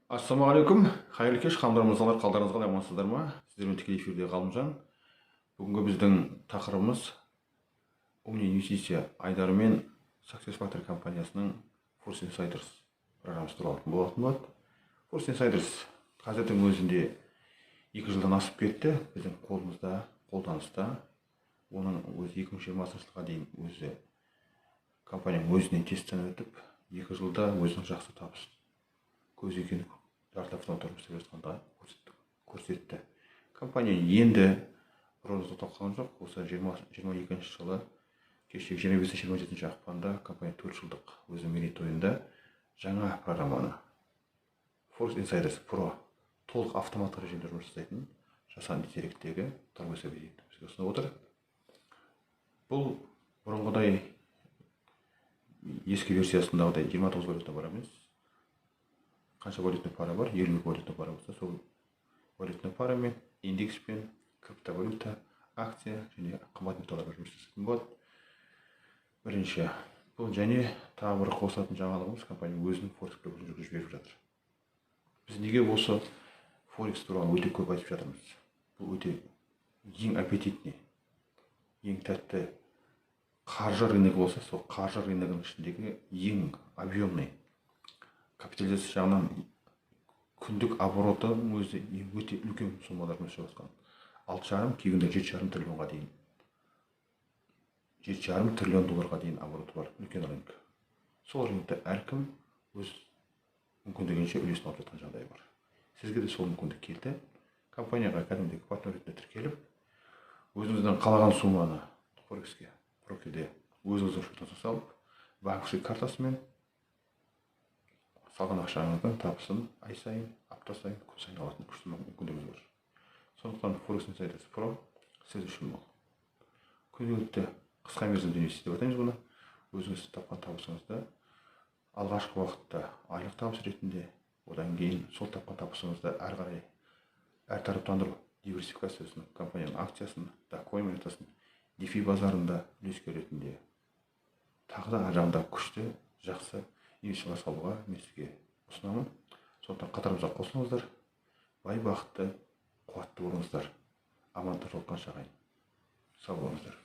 Ассалаумағалейкум, қайырлы кеш, қамдар мырзалар, қалдарыңыз қалай, амансыздар ма? Сіздермен тікелей эфирде Ғалымжан. Бүгінгі біздің тақырыбымыз Omni Инвестиция Айдар мен Success Factor компаниясының Force Insiders программасы туралы болатын болады. Force Insiders қазірдің өзінде 2 жылдан асып кетті, біздің қолымызда, қолданыста. Оның өзі 2020 жылға дейін өзі компанияның өзінен тесттен өтіп, 2 жылда өзінің жақсы табыс көз екені жартылай тұрып істеп жатқанда көрсетті. Компания енді бұрын тоқтап қалған жоқ. Осы 2022 жылы кеше 25-27 ақпанда компания 4 жылдық өзі мерейтойында жаңа программаны Force Insiders Pro толық автоматты режимде жұмыс жасайтын жасанды интеллекттегі торговый бізге ұсынып отыр. Бұл бұрынғыдай ескі версиясындағыдай 29 валютына бар емес. Қанша валютный пара бар? 20 валютный пара болса, сол валютный парамен, индекспен, криптовалюта, акция және қымбат металларға жұмыс жасайтын болады. Бірінші, бұл және тағы бір қосатын жаңалығымыз, компания өзінің форекс брокерін жүргізіп беріп жатыр. Біз неге осы форекс туралы өте көп айтып жатырмыз? Бұл өте ең аппетитный, ең тәтті қаржы рыногы болса, сол қаржы рыногының ішіндегі ең объемный капитализация жағынан күндік обороты өзі өте үлкен сомалар мөлшер жатқан. 6,5, кейбірде 7,5 триллионға дейін. 7,5 триллион долларға дейін обороты бар үлкен рынок. Сол рынокта әркім өз мүмкіндігінше үлесін алып жатқан жағдай бар. Сізге де сол мүмкіндік келді. Компанияға кәдімгідей партнер ретінде тіркеліп, өзіңіздің қалаған сумманы форекске, брокерде өзіңіздің шотыңызға салып, банковский картасымен салған ақшаңыздың табысын ай сайын, апта сайын, күн сайын алатын күшті мүмкіндігіңіз бар. Сондықтан Force Insiders Pro сіз үшін бұл. Күнделікті қысқа мерзімді инвестиция деп атаймыз бұны. Өзіңіз тапқан табысыңызды алғашқы уақытта айлық табыс ретінде, одан кейін сол тапқан табысыңызды әрі қарай әртараптандыру, диверсификациясын, компанияның акциясын, докойн монетасын, DeFi базарында үлескер ретінде тағы да жағында күшті, жақсы инвестициялар салуға мен сізге ұсынамын. Сондықтан қатарымызға қосылыңыздар, бай бақытты, қуатты болыңыздар, амандықта жолыққанша ағайын. Сау болыңыздар.